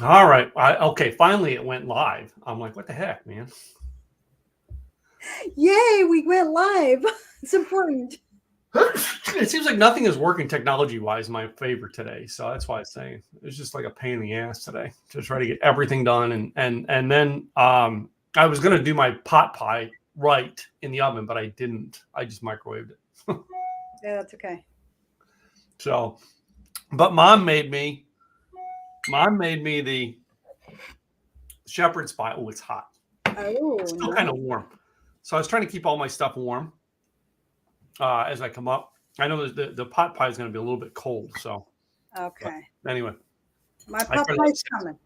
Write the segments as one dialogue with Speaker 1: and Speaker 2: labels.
Speaker 1: All right. Okay. Finally, it went live. I'm like, what the heck, man?
Speaker 2: Yay, we went live. It's important.
Speaker 1: It seems like nothing is working technology wise in my favor today. So that's why I was saying it's just like a pain in the ass today to try to get everything done. And then I was going to do my pot pie right in the oven, but I didn't. I just microwaved it.
Speaker 2: Yeah, that's okay.
Speaker 1: So, but mom made me the shepherd's pie. Oh, it's hot. It's
Speaker 2: Oh,
Speaker 1: still kind of
Speaker 2: nice.
Speaker 1: warm. So I was trying to keep all my stuff warm as I come up. I know the pot pie is going to be a little bit cold. So, but
Speaker 2: Okay.
Speaker 1: anyway,
Speaker 2: My
Speaker 1: I try to
Speaker 2: Popeye's coming.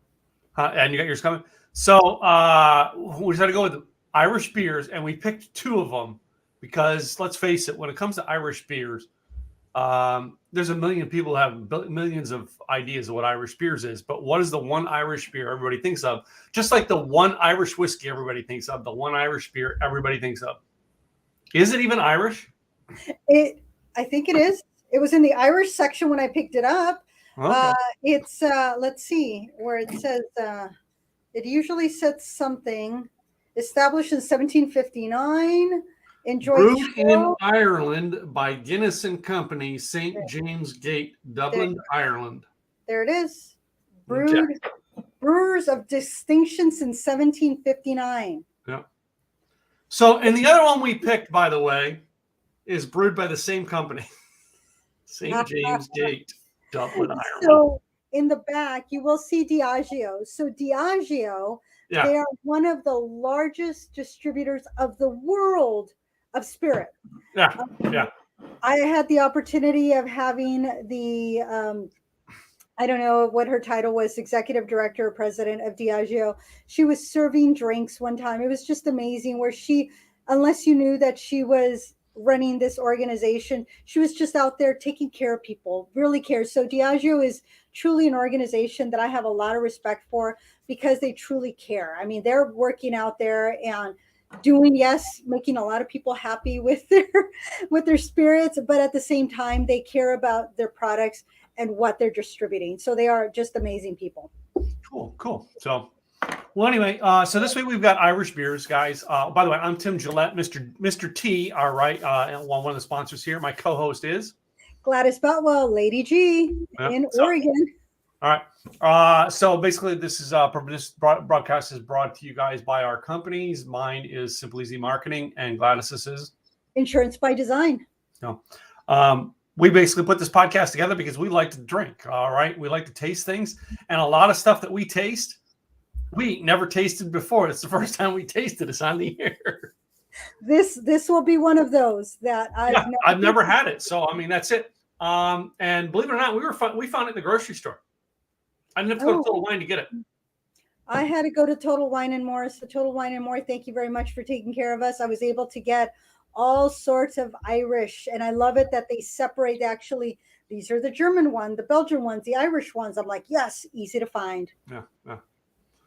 Speaker 1: and you got yours coming. So we decided to go with Irish beers, and we picked two of them because let's face it, when it comes to Irish beers, there's a million people who have millions of ideas of what Irish beers is, but what is the one Irish beer everybody thinks of? Just like the one Irish whiskey everybody thinks of, the one Irish beer everybody thinks of. Is it even Irish?
Speaker 2: It, I think it is. It was in the Irish section when I picked it up.
Speaker 1: Okay.
Speaker 2: Uh, it's let's see where it says. It usually says something established in 1759. Enjoyed
Speaker 1: Brewed in
Speaker 2: chill.
Speaker 1: Ireland by Guinness and Company, St.
Speaker 2: There,
Speaker 1: James Gate,
Speaker 2: there,
Speaker 1: Dublin, Ireland.
Speaker 2: there it is.
Speaker 1: Okay.
Speaker 2: Brewed brewers of distinction since 1759.
Speaker 1: Yeah. So, and the other one we picked, by the way, is brewed by the same company, St. James Gate, Dublin, Ireland.
Speaker 2: So in the back, you will see Diageo. So Diageo,
Speaker 1: Yeah,
Speaker 2: they are one of the largest distributors of the world of spirit.
Speaker 1: yeah,
Speaker 2: Um,
Speaker 1: yeah.
Speaker 2: I had the opportunity of having I don't know what her title was, executive director or president of Diageo. She was serving drinks one time. It was just amazing where she, unless you knew that she was running this organization, she was just out there taking care of people, really cares. So Diageo is truly an organization that I have a lot of respect for because they truly care. I mean, they're working out there and doing, yes, making a lot of people happy with their spirits, but at the same time they care about their products and what they're distributing. So they are just amazing people.
Speaker 1: Cool, cool. So, well, anyway, so this week we've got Irish beers, guys. By the way, I'm Tim Gillette, Mr. T. All right, and one of the sponsors here. My co-host is.
Speaker 2: Gladys Boutwell, Lady G
Speaker 1: Yeah.
Speaker 2: in
Speaker 1: So,
Speaker 2: Oregon.
Speaker 1: all right. So basically, this broadcast is brought to you guys by our companies. Mine is Simple Easy Marketing, and Gladys's is.
Speaker 2: Insurance by design.
Speaker 1: No. We basically put this podcast together because we like to drink. All right. We like to taste things. And a lot of stuff that we taste, we never tasted before. It's the first time we tasted this on the air.
Speaker 2: This will be one of those that I've
Speaker 1: Yeah. I've
Speaker 2: never.
Speaker 1: never had it. So, I mean, that's it. And believe it or not, we found it in the grocery store. I didn't have to go to
Speaker 2: Oh,
Speaker 1: Total Wine to get it.
Speaker 2: I had to go to Total Wine and More. So Total Wine and More, thank you very much for taking care of us. I was able to get all sorts of Irish, and I love it that they separate. Actually, these are the German one, the Belgian ones, the Irish ones. I'm like, yes, easy to find.
Speaker 1: Yeah. Yeah.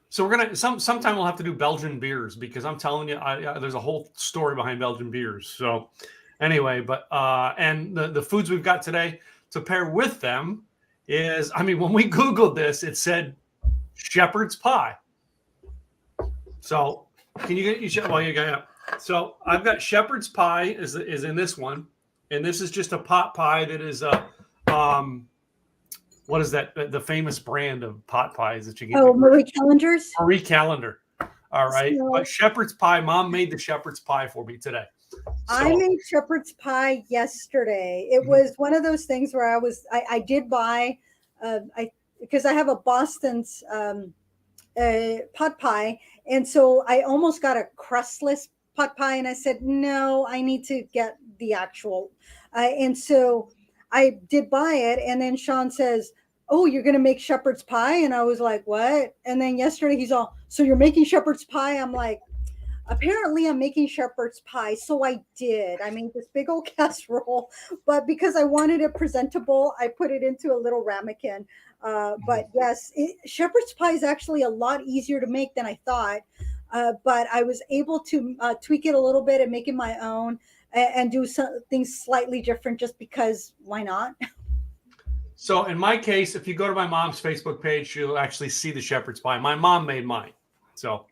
Speaker 1: So we're gonna sometime we'll have to do Belgian beers because I'm telling you, there's a whole story behind Belgian beers. So anyway, but and the foods we've got today to pair with them is, I mean, when we Googled this, it said shepherd's pie. So can you get you? Well, you got. So I've got shepherd's pie is in this one, and this is just a pot pie that is a what is that? The famous brand of pot pies that you get in the
Speaker 2: Oh, Marie Callender's.
Speaker 1: Marie Calendar. All right. But
Speaker 2: So
Speaker 1: shepherd's pie, mom made the shepherd's pie for me today.
Speaker 2: I
Speaker 1: So,
Speaker 2: made shepherd's pie yesterday. It
Speaker 1: mhm,
Speaker 2: was one of those things where I did buy, I because I have a Boston's pot pie, and so I almost got a crustless pot pie, and I said no, I need to get the actual, and so I did buy it, and then Sean says, "Oh, you're gonna make shepherd's pie," and I was like, "What?" And then yesterday he's all, "So you're making shepherd's pie?" I'm like, apparently I'm making shepherd's pie, so I did. I made this big old casserole, but because I wanted it presentable, I put it into a little ramekin.
Speaker 1: mhm.
Speaker 2: But yes, shepherd's pie is actually a lot easier to make than I thought. But I was able to tweak it a little bit and make it my own and do some things slightly different just because why not?
Speaker 1: So in my case, if you go to my mom's Facebook page, you'll actually see the shepherd's pie. My mom made mine. So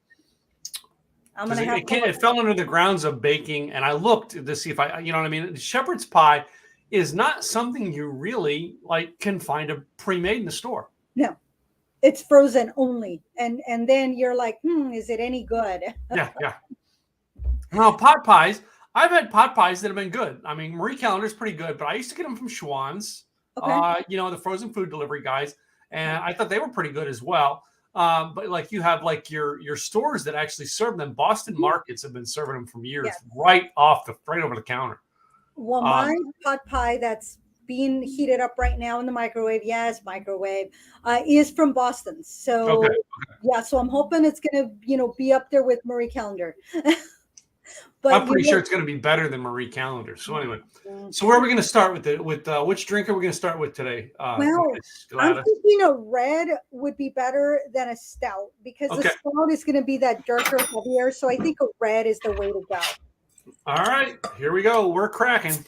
Speaker 2: I'm
Speaker 1: because
Speaker 2: gonna have
Speaker 1: it fell under the grounds of baking, and I looked to see if you know what I mean. Shepherd's pie is not something you really like can find a pre-made in the store.
Speaker 2: no, it's frozen only, and then you're like, is it any good?
Speaker 1: Yeah, yeah. Now pot pies, I've had pot pies that have been good. I mean, Marie Callender's pretty good, but I used to get them from Schwann's,
Speaker 2: Okay.
Speaker 1: the frozen food delivery guys, and I thought they were pretty good as well. But like you have like your stores that actually serve them. Boston markets have been serving them for years,
Speaker 2: Yes.
Speaker 1: right over the counter.
Speaker 2: Well, my pot pie that's being heated up right now in the microwave, yes, microwave, is from Boston. So
Speaker 1: Okay.
Speaker 2: yeah, so I'm hoping it's gonna, be up there with Marie Calendar. But
Speaker 1: I'm pretty sure it's going to be better than Marie Callender. So anyway, so where are we going to start with which drink are we going to start with today?
Speaker 2: Well, I'm thinking a red would be better than a stout because the stout is going to be that darker, heavier. So I think a red is the way to go.
Speaker 1: All right, here we go. We're cracking.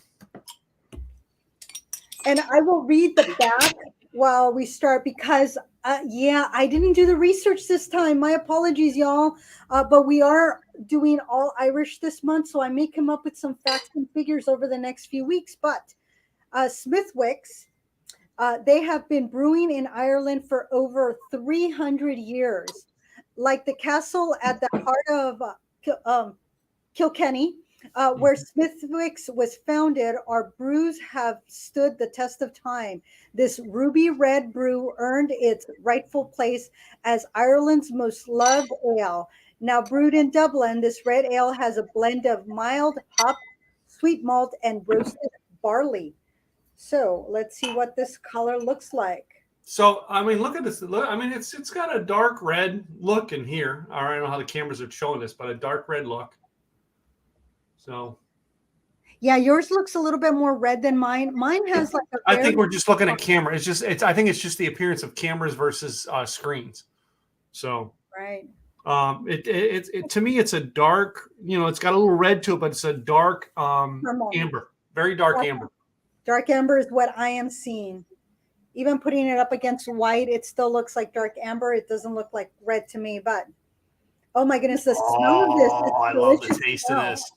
Speaker 2: And I will read the back while we start because, I didn't do the research this time. My apologies, y'all. But we are doing all Irish this month, so I may come up with some facts and figures over the next few weeks. But Smithwick's, they have been brewing in Ireland for over 300 years. Like the castle at the heart of Kilkenny, where Smithwick's was founded, our brews have stood the test of time. This ruby red brew earned its rightful place as Ireland's most loved ale. Now brewed in Dublin, this red ale has a blend of mild hop, sweet malt, and roasted barley. So let's see what this color looks like.
Speaker 1: So I mean, look at this. I mean, it's got a dark red look in here. All right, I don't know how the cameras are showing this, but a dark red look. So,
Speaker 2: yeah, yours looks a little bit more red than mine. Mine has like
Speaker 1: I think we're just looking at camera. I think it's just the appearance of cameras versus screens. So,
Speaker 2: right.
Speaker 1: It to me, it's a dark. It's got a little red to it, but it's a dark amber, very dark amber.
Speaker 2: Dark amber is what I am seeing. Even putting it up against white, it still looks like dark amber. It doesn't look like red to me, but oh my goodness, the smell of this!
Speaker 1: I love the taste of this.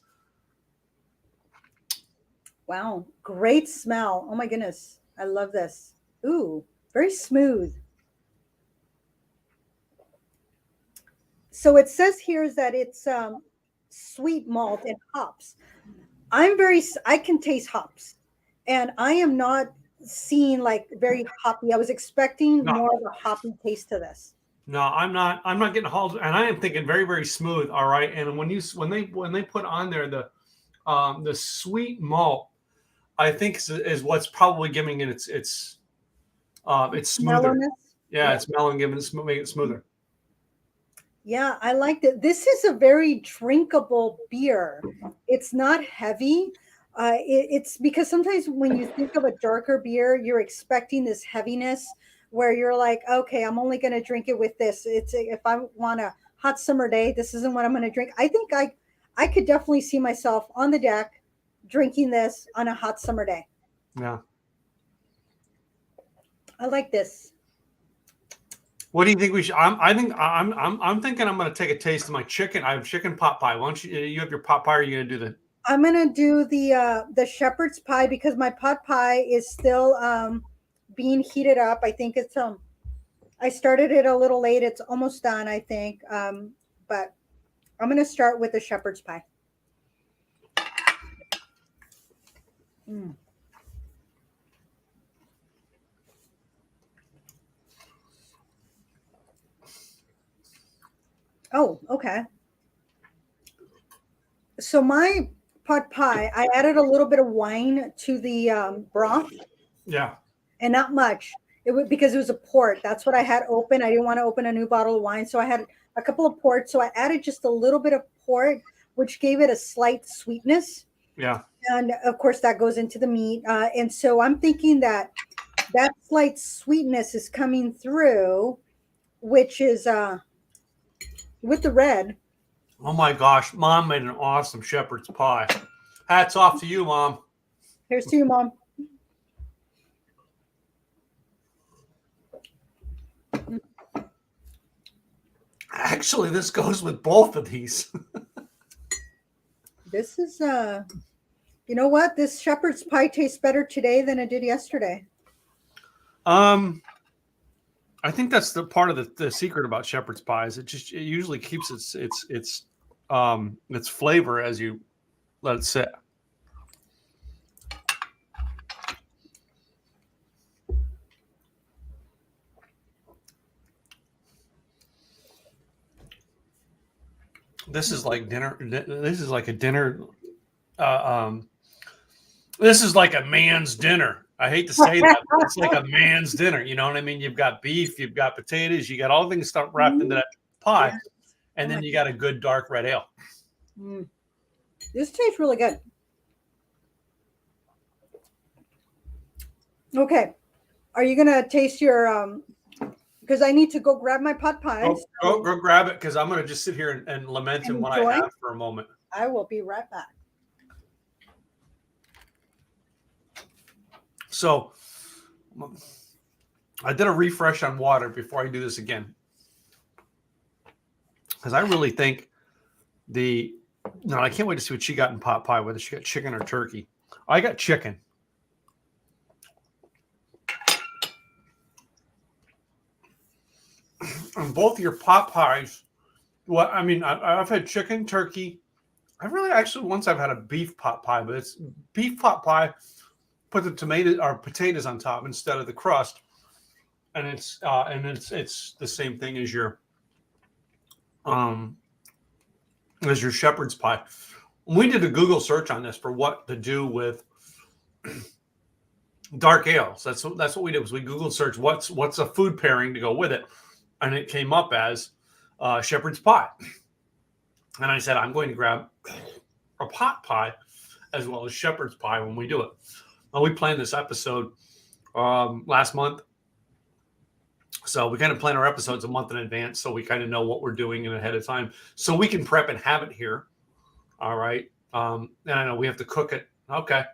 Speaker 2: Wow, great smell. Oh my goodness. I love this. Ooh, very smooth. So it says here is that it's sweet malt and hops. I can taste hops, and I am not seeing like very hoppy. I was expecting more of a hoppy taste to this.
Speaker 1: No, I'm not getting hauled, and I am thinking very, very smooth. All right. And when they put on there the sweet malt, I think is what's probably giving it its smoother. Yeah, it's mellow and making it smoother.
Speaker 2: Yeah, I liked it. This is a very drinkable beer. It's not heavy. It's because sometimes when you think of a darker beer, you're expecting this heaviness where you're like, okay, I'm only going to drink it with this. If I want a hot summer day, this isn't what I'm going to drink. I think I could definitely see myself on the deck drinking this on a hot summer day.
Speaker 1: Yeah.
Speaker 2: I like this.
Speaker 1: What do you think we should? I'm thinking I'm going to take a taste of my chicken. I have chicken pot pie. Why don't you have your pot pie? Or are you going to do the?
Speaker 2: I'm going to do the shepherd's pie because my pot pie is still being heated up. I think it's I started it a little late. It's almost done, I think. But I'm going to start with the shepherd's pie. Mm. Oh, okay. So my pot pie, I added a little bit of wine to the broth.
Speaker 1: Yeah.
Speaker 2: And not much. Because it was a port. That's what I had open. I didn't want to open a new bottle of wine. So I had a couple of ports. So I added just a little bit of port, which gave it a slight sweetness.
Speaker 1: Yeah.
Speaker 2: And of course that goes into the meat. And so I'm thinking that slight sweetness is coming through, which is with the red.
Speaker 1: Oh my gosh, Mom made an awesome shepherd's pie. Hats off to you, Mom.
Speaker 2: Here's to you, Mom.
Speaker 1: Actually, this goes with both of these.
Speaker 2: This is you know what? This shepherd's pie tastes better today than it did yesterday.
Speaker 1: I think that's the part of the secret about shepherd's pie is it usually keeps its flavor as you let it sit. This is like dinner. This is like a dinner. This is like a man's dinner. I hate to say that, but it's like a man's dinner. You know what I mean? You've got beef, you've got potatoes, you got all things stuff wrapped into that pie,
Speaker 2: Yeah.
Speaker 1: and then you got a good dark red ale.
Speaker 2: Mm. This tastes really good. Okay, are you gonna taste your? Because I need to go grab my pot pie.
Speaker 1: Go grab it because I'm going to just sit here and lament in what I have for a moment.
Speaker 2: I will be right back.
Speaker 1: So I did a refresh on water before I do this again. Because I really think I can't wait to see what she got in pot pie, whether she got chicken or turkey. I got chicken. On both your pot pies, I've had chicken, turkey. Once I've had a beef pot pie, but it's beef pot pie. Put the tomatoes or potatoes on top instead of the crust, and it's the same thing as your shepherd's pie. We did a Google search on this for what to do with dark ales. That's what we did. Was we Google search what's a food pairing to go with it. And it came up as shepherd's pie. And I said, I'm going to grab a pot pie as well as shepherd's pie when we do it. Well, we planned this episode last month. So we kind of plan our episodes a month in advance. So we kind of know what we're doing in ahead of time. So we can prep and have it here. All right. And I know we have to cook it. Okay.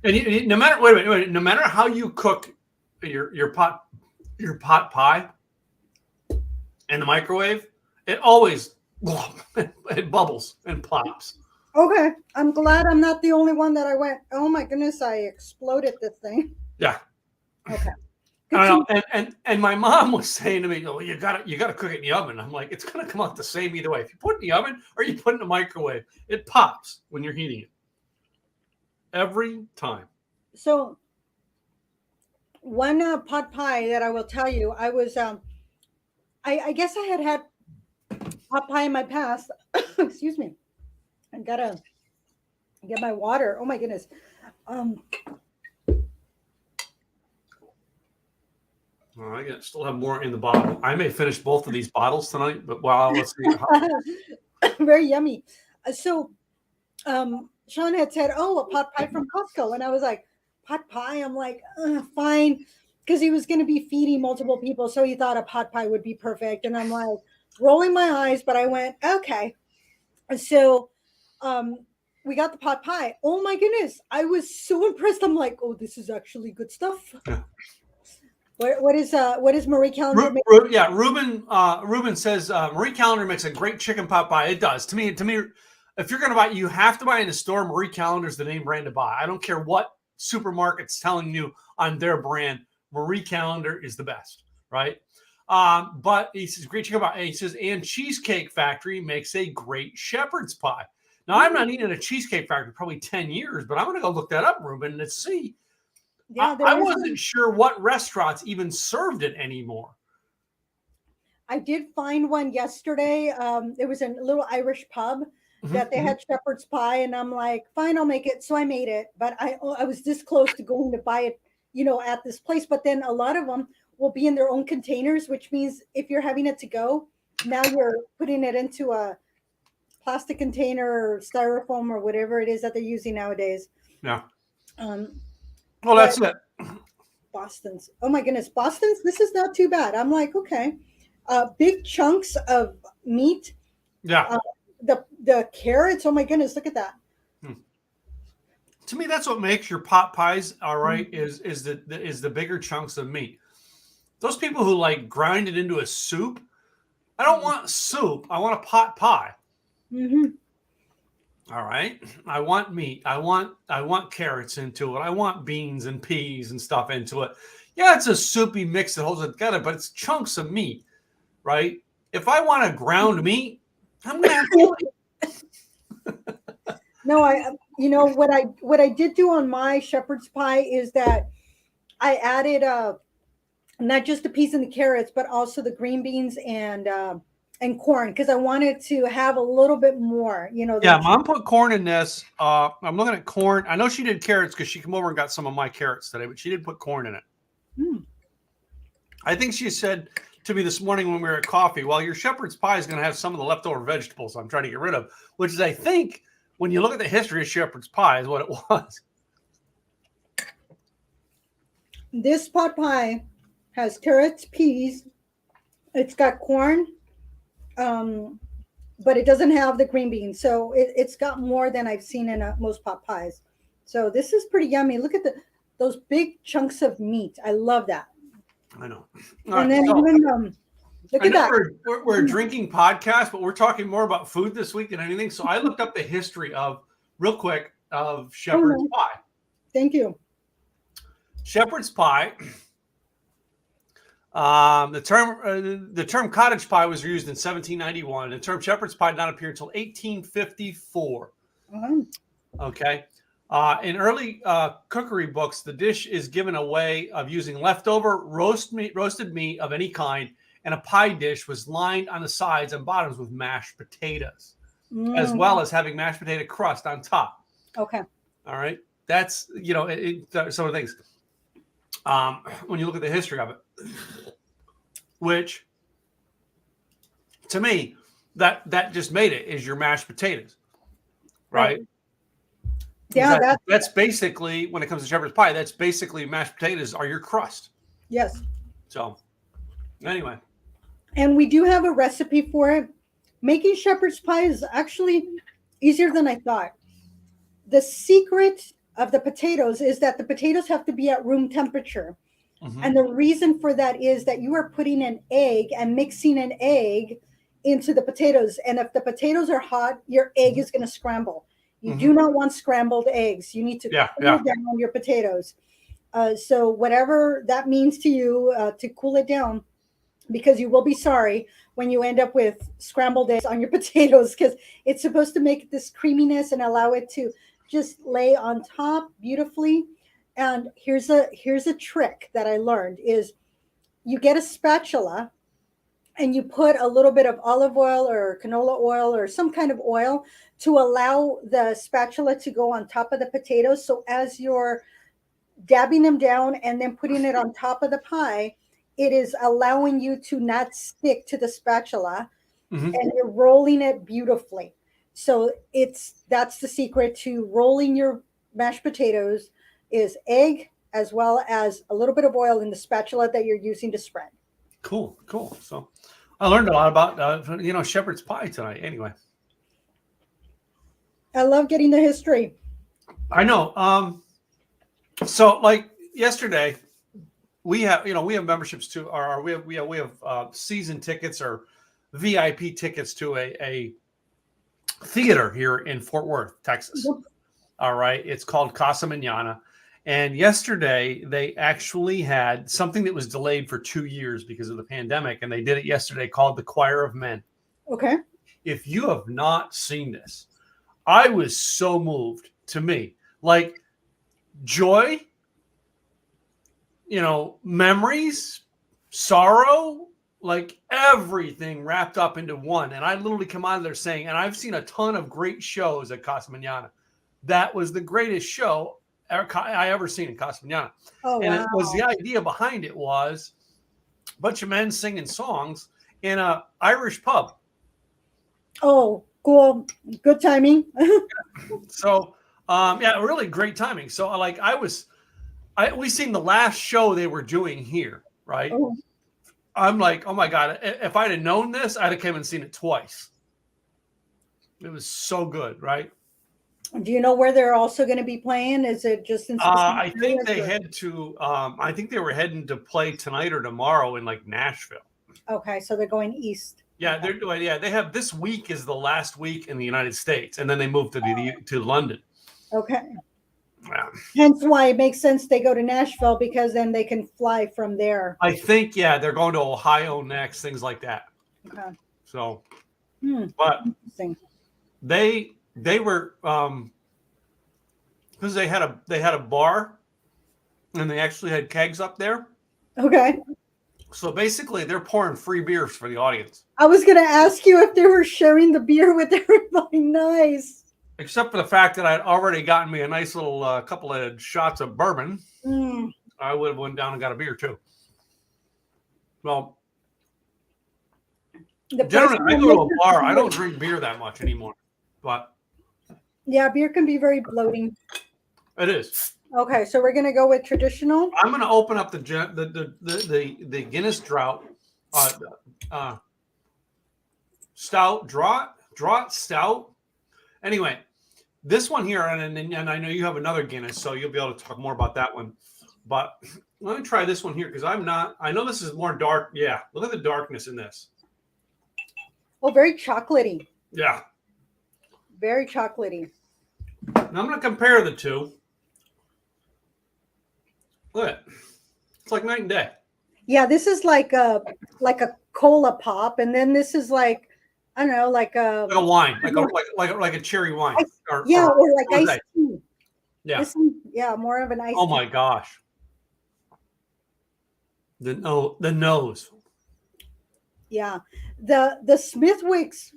Speaker 1: And no matter how you cook your pot pie in the microwave, it always it bubbles and plops.
Speaker 2: Okay, I'm glad I'm not the only one that I went, oh my goodness, I exploded this thing.
Speaker 1: Yeah.
Speaker 2: Okay.
Speaker 1: I know. And my mom was saying to me, "Oh, you gotta cook it in the oven." I'm like, it's gonna come out the same either way. If you put it in the oven or you put it in the microwave, it pops when you're heating it. Every time.
Speaker 2: So one pot pie that I will tell you, I was I guess I had pot pie in my past. Excuse me. I gotta get my water. Oh my goodness.
Speaker 1: I still have more in the bottle. I may finish both of these bottles tonight, but let's see.
Speaker 2: Very yummy. So Sean had said, "Oh, a pot pie from Costco," and I was like, "Pot pie?" I'm like, "Fine," because he was going to be feeding multiple people, so he thought a pot pie would be perfect. And I'm like, rolling my eyes, but I went, "Okay." So, we got the pot pie. Oh my goodness, I was so impressed. I'm like, "Oh, this is actually good stuff."
Speaker 1: Yeah.
Speaker 2: What is Marie Callender?
Speaker 1: Ruben says Marie Callender makes a great chicken pot pie. It does. To me, if you're going to buy, you have to buy in the store. Marie Callender's the name brand to buy. I don't care what supermarket's telling you on their brand. Marie Callender is the best, right? But he says great chicken pie. He says and Cheesecake Factory makes a great shepherd's pie. Now I'm not eating at a Cheesecake Factory probably 10 years, but I'm going to go look that up, Ruben, and see. Yeah, I wasn't sure what restaurants even served it anymore.
Speaker 2: I did find one yesterday. It was a little Irish pub that they had shepherd's pie, and I'm like, fine, I'll make it. So I made it, but I was this close to going to buy it, at this place. But then a lot of them will be in their own containers, which means if you're having it to go, now you're putting it into a plastic container or styrofoam or whatever it is that they're using nowadays.
Speaker 1: Yeah. Well, that's it.
Speaker 2: Boston's. Oh my goodness, Boston's. This is not too bad. I'm like, okay, big chunks of meat.
Speaker 1: Yeah.
Speaker 2: The carrots. Oh my goodness, look at that.
Speaker 1: To me, that's what makes your pot pies all right. Is the bigger chunks of meat. Those people who like grind it into a soup. I don't want soup. I want a pot pie.
Speaker 2: Mm-hmm.
Speaker 1: All right. I want meat. I want carrots into it. I want beans and peas and stuff into it. Yeah, it's a soupy mix that holds it together, but it's chunks of meat, right? If I want a ground meat, I'm gonna have chili.
Speaker 2: No, what I did do on my shepherd's pie is that I added not just the peas and the carrots, but also the green beans and corn because I wanted to have a little bit more.
Speaker 1: Yeah, Mom put corn in this. I'm looking at corn. I know she did carrots because she came over and got some of my carrots today, but she did put corn in it.
Speaker 2: Mm.
Speaker 1: I think she said to me this morning when we were at coffee, well, your shepherd's pie is going to have some of the leftover vegetables I'm trying to get rid of, which is, I think, when you look at the history of shepherd's pie, is what it was.
Speaker 2: This pot pie has carrots, peas. It's got corn, but it doesn't have the green beans. So it's got more than I've seen in most pot pies. So this is pretty yummy. Look at those big chunks of meat. I love that.
Speaker 1: I know.
Speaker 2: And then even look at that.
Speaker 1: We're a drinking podcast, but we're talking more about food this week than anything. So I looked up the history real quick of shepherd's pie.
Speaker 2: Thank you.
Speaker 1: Shepherd's pie. The term cottage pie was used in 1791. The term shepherd's pie did not appear until 1854. Okay. In early cookery books, the dish is given a way of using leftover roasted meat of any kind, and a pie dish was lined on the sides and bottoms with mashed potatoes, as well as having mashed potato crust on top.
Speaker 2: Okay.
Speaker 1: All right. That's, some of the things. When you look at the history of it, which to me, that just made it is your mashed potatoes, right?
Speaker 2: Yeah,
Speaker 1: that's basically, when it comes to shepherd's pie, that's basically mashed potatoes are your crust.
Speaker 2: Yes.
Speaker 1: So anyway.
Speaker 2: And we do have a recipe for it. Making shepherd's pie is actually easier than I thought. The secret of the potatoes is that the potatoes have to be at room temperature. Mm-hmm. And the reason for that is that you are putting an egg and mixing an egg into the potatoes. And if the potatoes are hot, your egg is going to scramble. You do not want scrambled eggs. You need to cool down your potatoes. So whatever that means to you, to cool it down, because you will be sorry when you end up with scrambled eggs on your potatoes, because it's supposed to make this creaminess and allow it to just lay on top beautifully. And here's a trick that I learned is you get a spatula and you put a little bit of olive oil or canola oil or some kind of oil to allow the spatula to go on top of the potatoes. So as you're dabbing them down and then putting it on top of the pie, it is allowing you to not stick to the spatula, and you're rolling it beautifully. So that's the secret to rolling your mashed potatoes is egg as well as a little bit of oil in the spatula that you're using to spread.
Speaker 1: Cool. So I learned a lot about, shepherd's pie tonight. Anyway.
Speaker 2: I love getting the history.
Speaker 1: I know. So like yesterday, we have memberships to, or we have season tickets or VIP tickets to a theater here in Fort Worth, Texas. Yep. All right. It's called Casa Manana. And yesterday they actually had something that was delayed for 2 years because of the pandemic. And they did it yesterday called The Choir of Men.
Speaker 2: Okay.
Speaker 1: If you have not seen this, I was so moved. To me, like joy, memories, sorrow, like everything wrapped up into one. And I literally come out of there saying, and I've seen a ton of great shows at Casa Manana. That was the greatest show I ever seen in Casa Manana.
Speaker 2: Oh,
Speaker 1: and
Speaker 2: wow.
Speaker 1: It was the idea behind it was a bunch of men singing songs in a Irish pub.
Speaker 2: Oh, cool. Good timing.
Speaker 1: So, really great timing. So we seen the last show they were doing here, right?
Speaker 2: Oh.
Speaker 1: I'm like, oh my God, if I'd have known this, I'd have come and seen it twice. It was so good, right?
Speaker 2: Do you know where they're also going to be playing? Is it just in
Speaker 1: I think they head to I think they were heading to play tonight or tomorrow in like Nashville.
Speaker 2: Okay, so they're going east.
Speaker 1: Yeah, they're doing. Yeah, they have this week is the last week in the United States, and then they move to London.
Speaker 2: Okay.
Speaker 1: Yeah.
Speaker 2: Hence why it makes sense they go to Nashville, because then they can fly from there.
Speaker 1: I think they're going to Ohio next, things like that.
Speaker 2: Okay.
Speaker 1: So, but
Speaker 2: Interesting.
Speaker 1: they were because they had a bar, and they actually had kegs up there.
Speaker 2: Okay.
Speaker 1: So basically, they're pouring free beers for the audience.
Speaker 2: I was going to ask you if they were sharing the beer with everybody. Nice.
Speaker 1: Except for the fact that I'd already gotten me a nice little couple of shots of bourbon. I would have went down and got a beer too. Well, generally, I go to a bar. I don't drink beer that much anymore. But
Speaker 2: yeah, beer can be very bloating.
Speaker 1: It is.
Speaker 2: Okay, so we're gonna go with traditional.
Speaker 1: I'm gonna open up the Guinness Draught stout draught stout. Anyway, this one here, and I know you have another Guinness, so you'll be able to talk more about that one. But let me try this one here because I know this is more dark. Yeah, look at the darkness in this.
Speaker 2: Oh, very chocolatey.
Speaker 1: Yeah.
Speaker 2: Very chocolatey.
Speaker 1: Now I'm going to compare the two. Look at it. It's like night and day.
Speaker 2: Yeah, this is like a cola pop, and then this is like, I don't know, like a
Speaker 1: wine, like a cherry wine.
Speaker 2: Or like iced tea.
Speaker 1: Yeah.
Speaker 2: This one, more of an iced tea.
Speaker 1: Oh my gosh. The nose.
Speaker 2: Yeah. The Smithwick's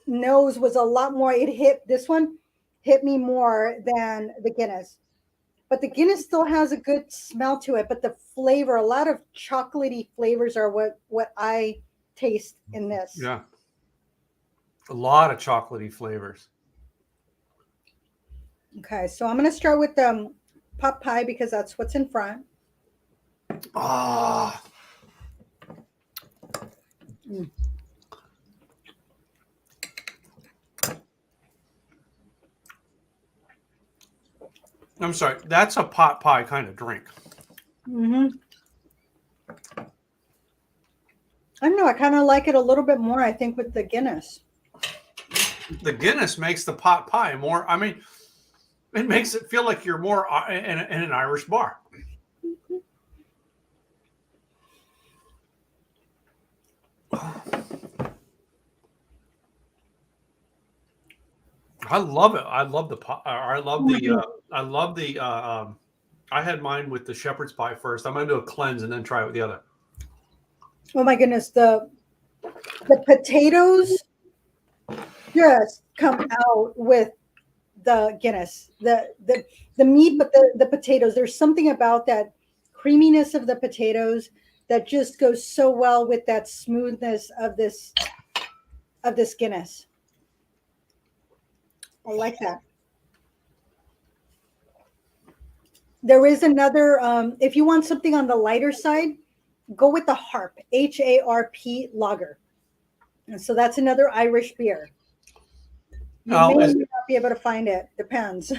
Speaker 2: nose was a lot more. This one hit me more than the Guinness. But the Guinness still has a good smell to it. But the flavor, a lot of chocolatey flavors are what I taste in this.
Speaker 1: Yeah. A lot of chocolatey flavors.
Speaker 2: Okay, so I'm going to start with the pot pie because that's what's in front.
Speaker 1: Ah. I'm sorry. That's a pot pie kind of drink.
Speaker 2: I don't know. I kind of like it a little bit more, I think, with the Guinness.
Speaker 1: The Guinness makes the pot pie more. I mean, it makes it feel like you're more in an Irish bar. I love it. I love the pot. I love the. I had mine with the shepherd's pie first. I'm gonna do a cleanse and then try it with the other.
Speaker 2: Oh my goodness, the potatoes just come out with the Guinness. The meat, but the potatoes. There's something about that creaminess of the potatoes that just goes so well with that smoothness of this Guinness. I like that. There is another, if you want something on the lighter side, go with the Harp, HARP lager. And so that's another Irish beer. You may not be able to find it. Depends.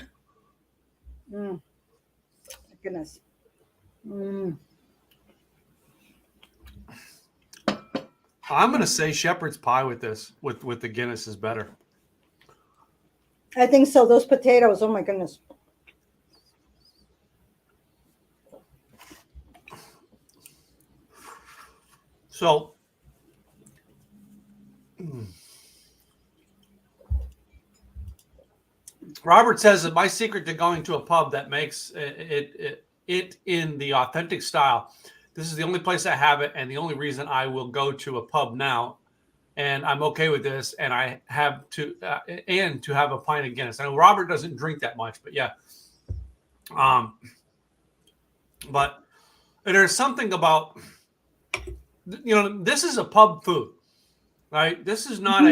Speaker 2: Goodness.
Speaker 1: I'm going to say shepherd's pie with this, with the Guinness is better.
Speaker 2: I think so. Those potatoes, oh my goodness.
Speaker 1: So, Robert says that my secret to going to a pub that makes it in the authentic style. This is the only place I have it, and the only reason I will go to a pub now, and I'm okay with this. And I have to have a pint of Guinness. I know Robert doesn't drink that much, but yeah. But there's something about, this is a pub food, right? This is not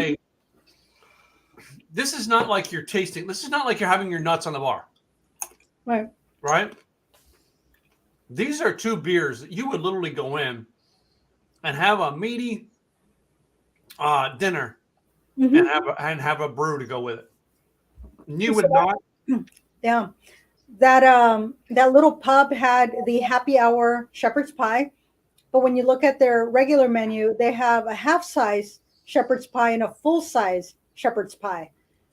Speaker 1: this is not like you're tasting. This is not like you're having your nuts on the bar.
Speaker 2: Right.
Speaker 1: Right? These are two beers that you would literally go in and have a meaty dinner and have a brew to go with it. And you would not.
Speaker 2: Yeah. That little pub had the happy hour shepherd's pie. But when you look at their regular menu, they have a half size shepherd's pie and a full size shepherd's pie.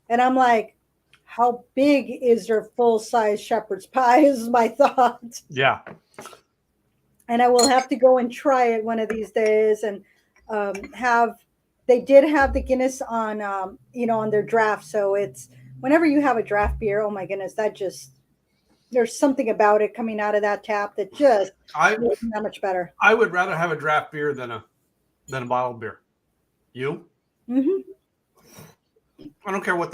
Speaker 2: And I'm like, how big is their full size shepherd's pie? Is my thought.
Speaker 1: Yeah.
Speaker 2: And I will have to go and try it one of these days. And they did have the Guinness on, on their draft. So it's whenever you have a draft beer, oh my goodness, there's something about it coming out of that tap that just makes it that much better.
Speaker 1: I would rather have a draft beer than a bottled beer. You?
Speaker 2: Mm-hmm.
Speaker 1: I don't care what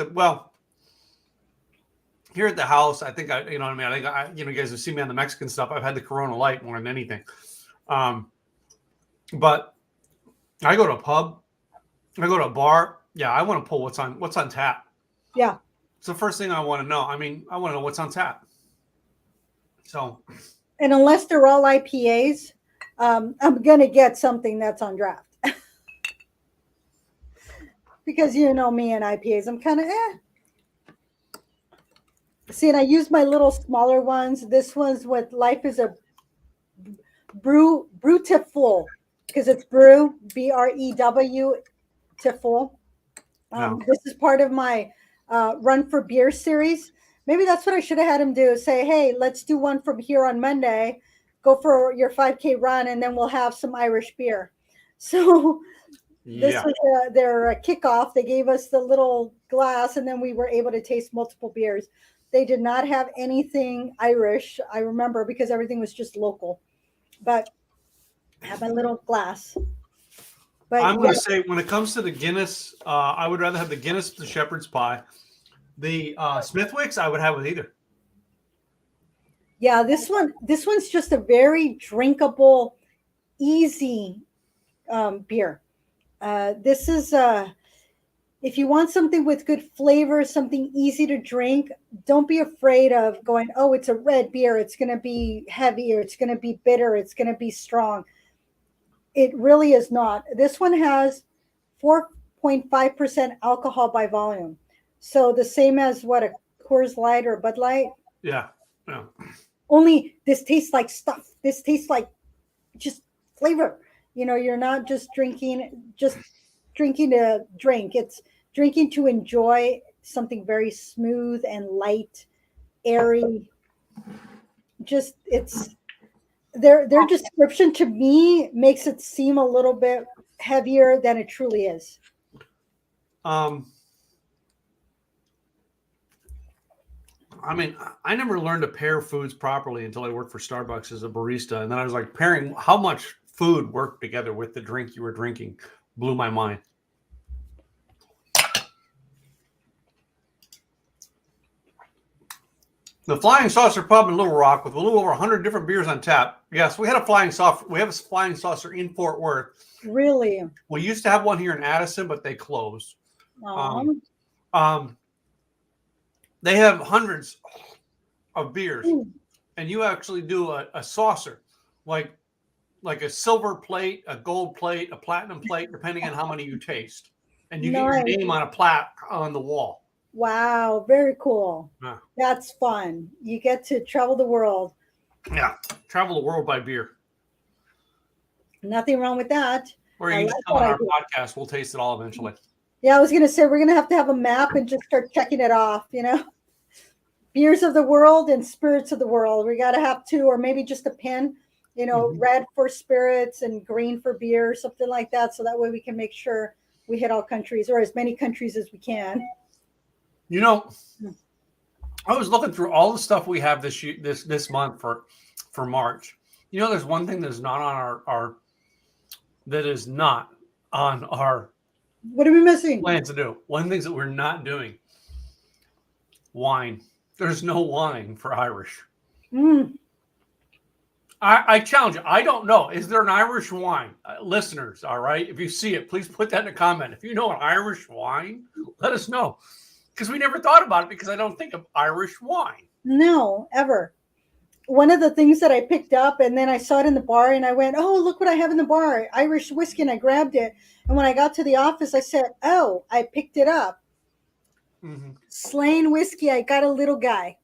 Speaker 1: here at the house, I think you guys have seen me on the Mexican stuff. I've had the Corona Light more than anything. But I go to a pub, I go to a bar. Yeah, I want to pull what's on tap.
Speaker 2: Yeah.
Speaker 1: It's the first thing I want to know. I mean, I want to know what's on tap. So.
Speaker 2: And unless they're all IPAs, I'm going to get something that's on draft. Because you know me and IPAs, I'm kind of See, and I use my little smaller ones. This one's what Life is a brew to full, because it's brew, BREW to full. This is part of my Run for Beer series. Maybe that's what I should have had him do. Say, hey, let's do one from here on Monday. Go for your 5K run, and then we'll have some Irish beer. So this was their kickoff. They gave us the little glass, and then we were able to taste multiple beers. They did not have anything Irish, I remember, because everything was just local. But I have my little glass. But
Speaker 1: I'm going to say, when it comes to the Guinness, I would rather have the Guinness, the shepherd's pie. The Smithwick's, I would have with either.
Speaker 2: Yeah, this one's just a very drinkable, easy beer. This is if you want something with good flavor, something easy to drink, don't be afraid of going, oh, it's a red beer. It's going to be heavy, or it's going to be bitter. It's going to be strong. It really is not. This one has 4.5% alcohol by volume. So the same as what a Coors Light or Bud Light.
Speaker 1: Yeah.
Speaker 2: Only this tastes like stuff. This tastes like just flavor. You're not just drinking to drink. It's drinking to enjoy something very smooth and light, airy. Just their description to me makes it seem a little bit heavier than it truly is.
Speaker 1: I mean, I never learned to pair foods properly until I worked for Starbucks as a barista. And then I was like, pairing how much food worked together with the drink you were drinking blew my mind. The Flying Saucer Pub in Little Rock, with a little over 100 different beers on tap. Yes, we had a Flying Saucer. We have a Flying Saucer in Fort Worth.
Speaker 2: Really?
Speaker 1: We used to have one here in Addison, but they closed. They have hundreds of beers, and you actually do a saucer, like a silver plate, a gold plate, a platinum plate, depending on how many you taste, and you get your name on a plaque on the wall.
Speaker 2: Wow, very cool.
Speaker 1: Yeah.
Speaker 2: That's fun. You get to travel the world.
Speaker 1: Yeah, travel the world by beer.
Speaker 2: Nothing wrong with that.
Speaker 1: Or you can just come on our podcast. We'll taste it all eventually.
Speaker 2: Yeah, I was going to say, we're going to have a map and just start checking it off, Beers of the world and spirits of the world. We got to have two, or maybe just a pin, red for spirits and green for beer, something like that. So that way we can make sure we hit all countries, or as many countries as we can.
Speaker 1: I was looking through all the stuff we have this month for March. There's one thing that's not on our
Speaker 2: What are we missing?
Speaker 1: Plans to do. One of the things that we're not doing: wine. There's no wine for Irish. I challenge you. I don't know. Is there an Irish wine? Listeners, all right? If you see it, please put that in a comment. If you know an Irish wine, let us know. Because we never thought about it, because I don't think of Irish wine.
Speaker 2: No, ever. One of the things that I picked up, and then I saw it in the bar, and I went, oh, look what I have in the bar, Irish whiskey, and I grabbed it. And when I got to the office, I said, oh, I picked it up. Slain whiskey, I got a little guy.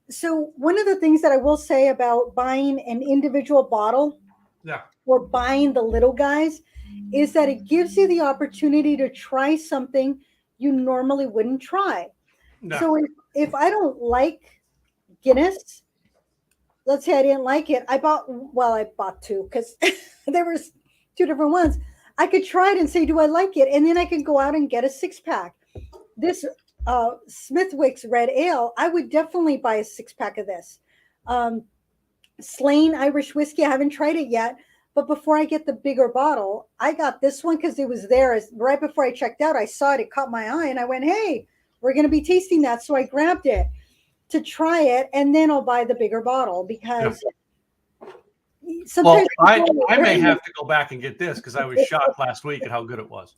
Speaker 2: So one of the things that I will say about buying an individual bottle, or buying the little guys is that it gives you the opportunity to try something you normally wouldn't try.
Speaker 1: No.
Speaker 2: So if I don't like Guinness, let's say I didn't like it, I bought two because there was two different ones. I could try it and say, do I like it? And then I could go out and get a 6-pack. This Smithwick's Red Ale, I would definitely buy a 6-pack of this. Slain Irish whiskey, I haven't tried it yet, but before I get the bigger bottle, I got this one because it was there. Right before I checked out, I saw it, it caught my eye, and I went, hey, we're going to be tasting that. So I grabbed it to try it, and then I'll buy the bigger bottle because sometimes
Speaker 1: I may have to go back and get this because I was shocked last week at how good it was.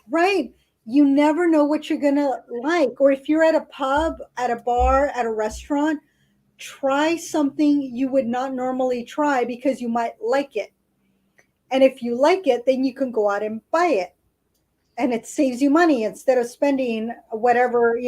Speaker 2: Right. You never know what you're going to like. Or if you're at a pub, at a bar, at a restaurant, try something you would not normally try because you might like it. And if you like it, then you can go out and buy it. And it saves you money instead of spending whatever,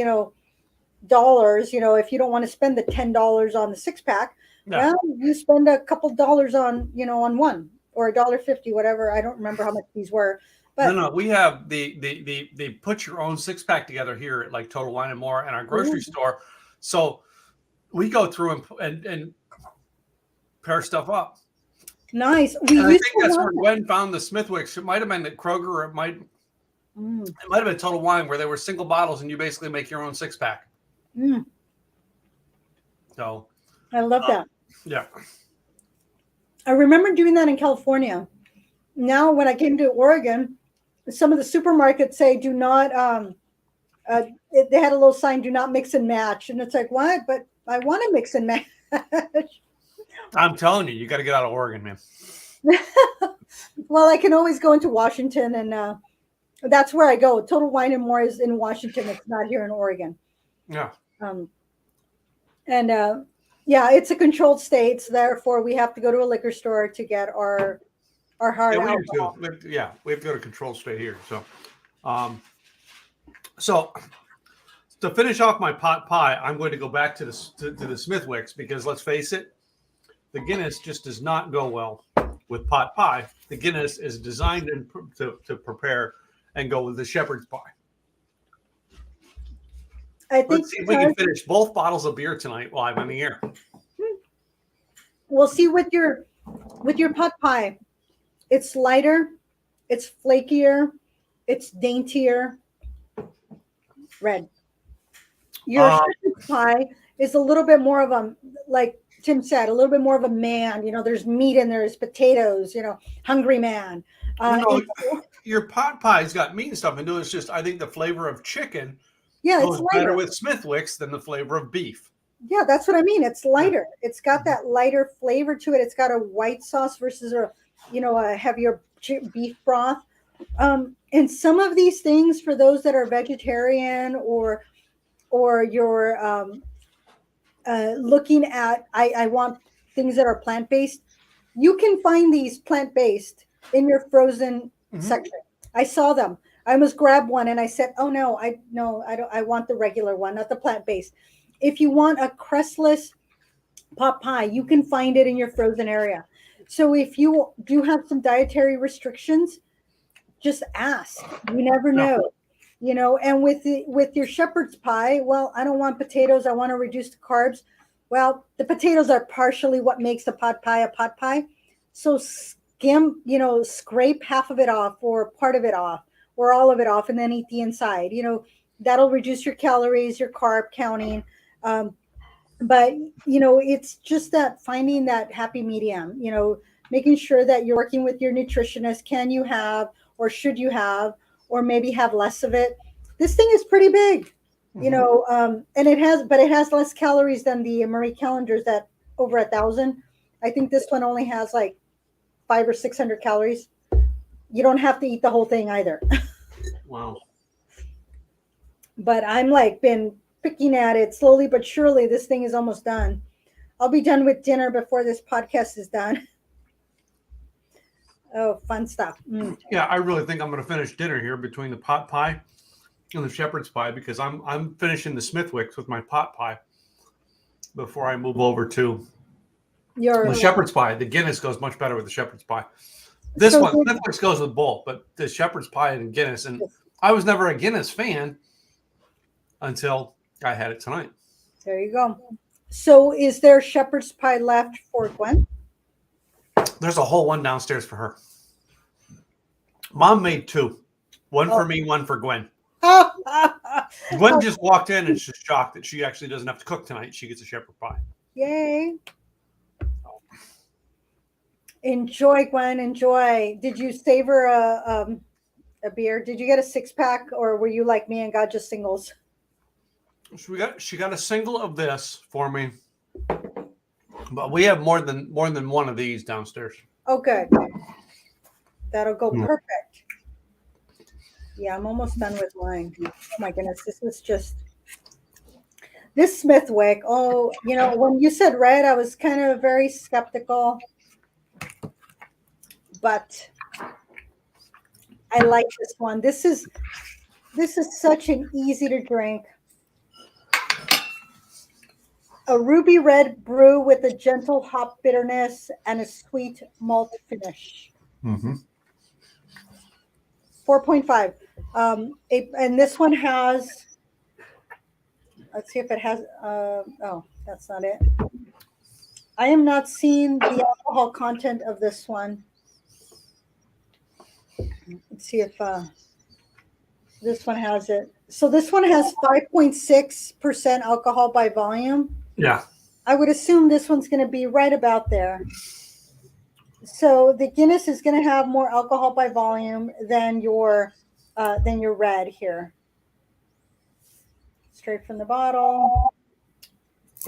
Speaker 2: dollars. If you don't want to spend the $10 on the 6-pack, well, you spend a couple dollars on, on one, or $1.50, whatever. I don't remember how much these were. But
Speaker 1: no, we have the put your own 6-pack together here at like Total Wine and More and our grocery store. So we go through and pair stuff up.
Speaker 2: Nice.
Speaker 1: I think that's where Gwen found the Smithwicks. It might have been at Kroger, or it might have been Total Wine, where they were single bottles and you basically make your own 6-pack. So
Speaker 2: I love that.
Speaker 1: Yeah.
Speaker 2: I remember doing that in California. Now, when I came to Oregon, some of the supermarkets say do not, they had a little sign, do not mix and match. And it's like, what? But I want to mix and match.
Speaker 1: I'm telling you, you got to get out of Oregon, man.
Speaker 2: Well, I can always go into Washington, and that's where I go. Total Wine and More is in Washington. It's not here in Oregon.
Speaker 1: Yeah.
Speaker 2: Yeah, it's a controlled state. So therefore, we have to go to a liquor store to get our hard alcohol.
Speaker 1: We have to go to controlled state here. So to finish off my pot pie, I'm going to go back to the Smithwicks because let's face it, the Guinness just does not go well with pot pie. The Guinness is designed to prepare and go with the shepherd's pie. Let's see if we can finish both bottles of beer tonight while I'm on the air.
Speaker 2: We'll see with your pot pie. It's lighter, it's flakier, it's daintier. Red. Your shepherd's pie is a little bit more of a, like Tim said, a little bit more of a man. There's meat in there, there's potatoes, hungry man.
Speaker 1: Your pot pie's got meat and stuff into it. It's just, I think the flavor of chicken
Speaker 2: goes
Speaker 1: better with Smithwick's than the flavor of beef.
Speaker 2: Yeah, that's what I mean. It's lighter. It's got that lighter flavor to it. It's got a white sauce versus a heavier beef broth. And some of these things, for those that are vegetarian or you're looking at, I want things that are plant-based, you can find these plant-based in your frozen section. I saw them. I almost grabbed one and I said, oh no, I don't. I want the regular one, not the plant-based. If you want a crustless pot pie, you can find it in your frozen area. So if you do have some dietary restrictions, just ask. You never know. And with your shepherd's pie, well, I don't want potatoes. I want to reduce the carbs. Well, the potatoes are partially what makes the pot pie a pot pie. So scrape half of it off or part of it off or all of it off and then eat the inside. That'll reduce your calories, your carb counting. But it's just that finding that happy medium, making sure that you're working with your nutritionist. Can you have, or should you have, or maybe have less of it? This thing is pretty big, and it has less calories than the Marie Callender's that over 1,000. I think this one only has like 500 or 600 calories. You don't have to eat the whole thing either.
Speaker 1: Wow.
Speaker 2: But I'm been picking at it slowly but surely. This thing is almost done. I'll be done with dinner before this podcast is done. Oh, fun stuff.
Speaker 1: Yeah, I really think I'm going to finish dinner here between the pot pie and the shepherd's pie because I'm finishing the Smithwicks with my pot pie before I move over to
Speaker 2: Your
Speaker 1: The shepherd's pie. The Guinness goes much better with the shepherd's pie. This
Speaker 2: So
Speaker 1: one,
Speaker 2: did-
Speaker 1: Netflix goes with both, but the shepherd's pie and Guinness. And I was never a Guinness fan until I had it tonight.
Speaker 2: there you go. So is there shepherd's pie left for Gwen?
Speaker 1: There's a whole one downstairs for her. Mom made two. One for me, one for Gwen. Gwen just walked in and she's shocked that she actually doesn't have to cook tonight. She gets a shepherd pie.
Speaker 2: Yay. Enjoy, Gwen. Enjoy. Did you savor a beer? Did you get a 6-pack, or were you like me and got just singles?
Speaker 1: So she got a single of this for me, but we have more than one of these downstairs.
Speaker 2: Oh, good. That'll go perfect. Yeah, I'm almost done with mine. Oh my goodness, this Smithwick. Oh, when you said red, I was kind of very skeptical, but I like this one. This is such an easy to drink. A ruby red brew with a gentle hop bitterness and a sweet malt finish. 4.5. And this one has, let's see if it has, oh, that's not it. I am not seeing the alcohol content of this one. Let's see if this one has it. So this one has 5.6% alcohol by volume.
Speaker 1: Yeah.
Speaker 2: I would assume this one's going to be right about there. So the Guinness is going to have more alcohol by volume than your red here. Straight from the bottle.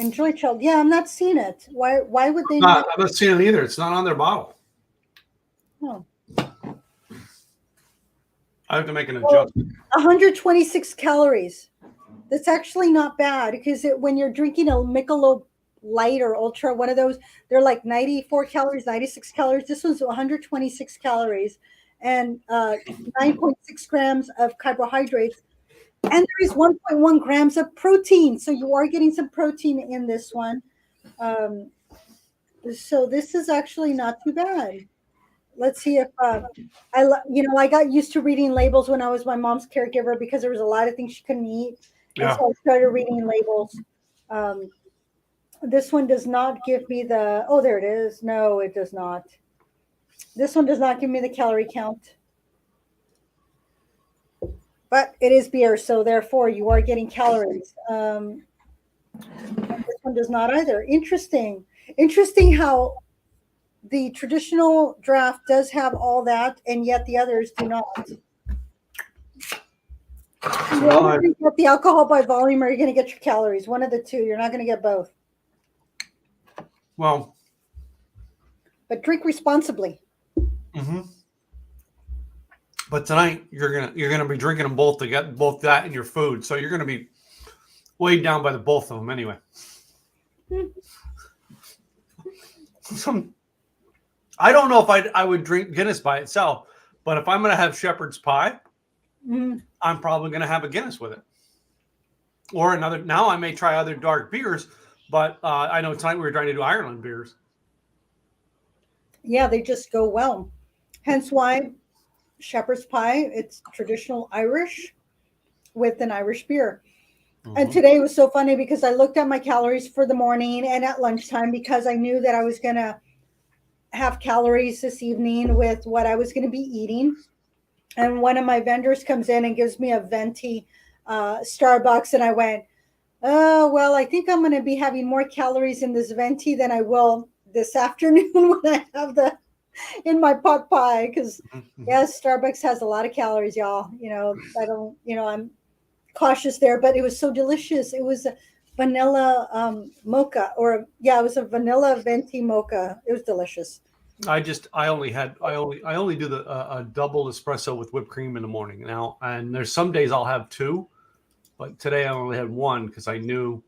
Speaker 2: Enjoy chilled. Yeah, I'm not seeing it. Why would they?
Speaker 1: I'm not seeing it either. It's not on their bottle.
Speaker 2: Oh.
Speaker 1: I have to make an adjustment.
Speaker 2: 126 calories. That's actually not bad, because when you're drinking a Michelob Light or Ultra, one of those, they're like 94 calories, 96 calories. This one's 126 calories and 9.6 grams of carbohydrates. And there is 1.1 grams of protein. So you are getting some protein in this one. So this is actually not too bad. Let's see if I got used to reading labels when I was my mom's caregiver, because there was a lot of things she couldn't eat. And so I started reading labels. This one does not give me the, oh, there it is. No, it does not. This one does not give me the calorie count. But it is beer, so therefore you are getting calories. This one does not either. Interesting. Interesting how the traditional draft does have all that, and yet the others do not. You're either going to get the alcohol by volume, or you're going to get your calories. One of the two. You're not going to get both.
Speaker 1: Well,
Speaker 2: but drink responsibly.
Speaker 1: Mm-hmm. But tonight you're gonna be drinking them both to get both that and your food, so you're gonna be weighed down by the both of them anyway. I don't know if I would drink Guinness by itself, but if I'm gonna have shepherd's pie, I'm probably gonna have a Guinness with it, or another. Now I may try other dark beers, but I know tonight we were trying to do Ireland beers.
Speaker 2: Yeah, they just go well. Hence why shepherd's pie, it's traditional Irish with an Irish beer. And today was so funny because I looked at my calories for the morning and at lunchtime, because I knew that I was going to have calories this evening with what I was going to be eating. And one of my vendors comes in and gives me a venti Starbucks, and I went, oh, well, I think I'm going to be having more calories in this venti than I will this afternoon when I have in my pot pie, because yes, Starbucks has a lot of calories, y'all. I'm cautious there, but it was so delicious. It was a vanilla mocha, it was a vanilla venti mocha. It was delicious.
Speaker 1: I only do a double espresso with whipped cream in the morning now, and there's some days I'll have two, but today I only had one because I knew,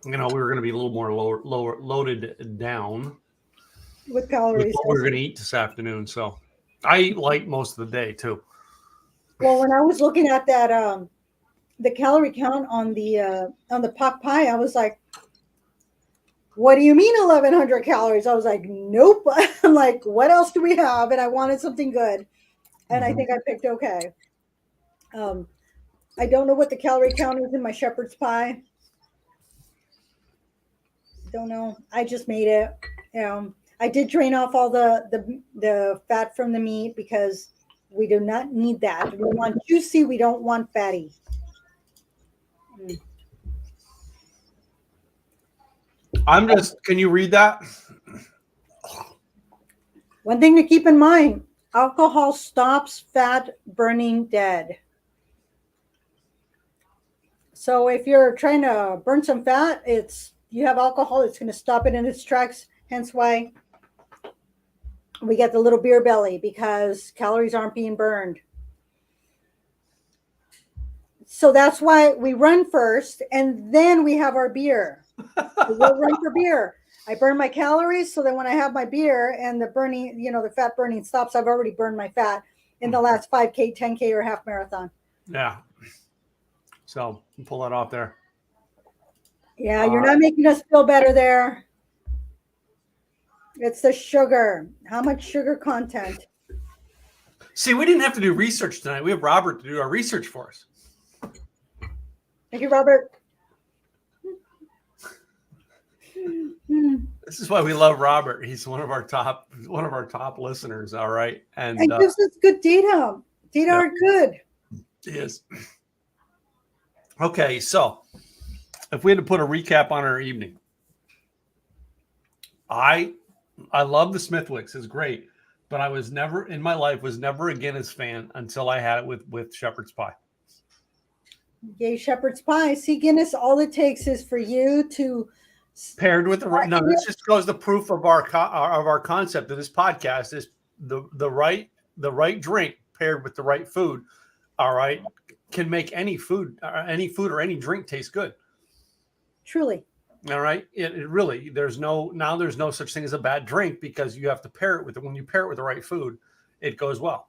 Speaker 1: we were going to be a little more lower loaded down
Speaker 2: with calories.
Speaker 1: With what we're going to eat this afternoon, so I eat light most of the day too.
Speaker 2: Well, when I was looking at that the calorie count on the pot pie, I was like, what do you mean 1,100 calories? I was like, nope. I'm like, what else do we have? And I wanted something good. And I think I picked okay. I don't know what the calorie count is in my shepherd's pie. Don't know. I just made it. I did drain off all the fat from the meat because we do not need that. We want juicy. We don't want fatty.
Speaker 1: Can you read that?
Speaker 2: One thing to keep in mind, alcohol stops fat burning dead. So if you're trying to burn some fat, you have alcohol, it's going to stop it in its tracks. Hence why we get the little beer belly, because calories aren't being burned. So that's why we run first, and then we have our beer. We'll run for beer. I burn my calories, so that when I have my beer and the burning, the fat burning stops, I've already burned my fat in the last 5K, 10K, or half marathon.
Speaker 1: Yeah. So pull that off there.
Speaker 2: Yeah, you're not making us feel better there. It's the sugar. How much sugar content?
Speaker 1: See, we didn't have to do research tonight. We have Robert to do our research for us.
Speaker 2: Thank you, Robert.
Speaker 1: This is why we love Robert. He's one of our top listeners. All right, and
Speaker 2: gives us good data. Data are good.
Speaker 1: He is. Okay, so if we had to put a recap on our evening, I love the Smithwicks. It's great, but I was never in my life a Guinness fan until I had it with shepherd's pie.
Speaker 2: Yay, shepherd's pie. See, Guinness, all it takes is for you to
Speaker 1: paired with the right. No, this just goes the proof of our concept of this podcast is the right drink paired with the right food. All right, can make any food or any drink taste good.
Speaker 2: Truly.
Speaker 1: All right. It really, there's no such thing as a bad drink because you have to pair it with it. When you pair it with the right food, it goes well.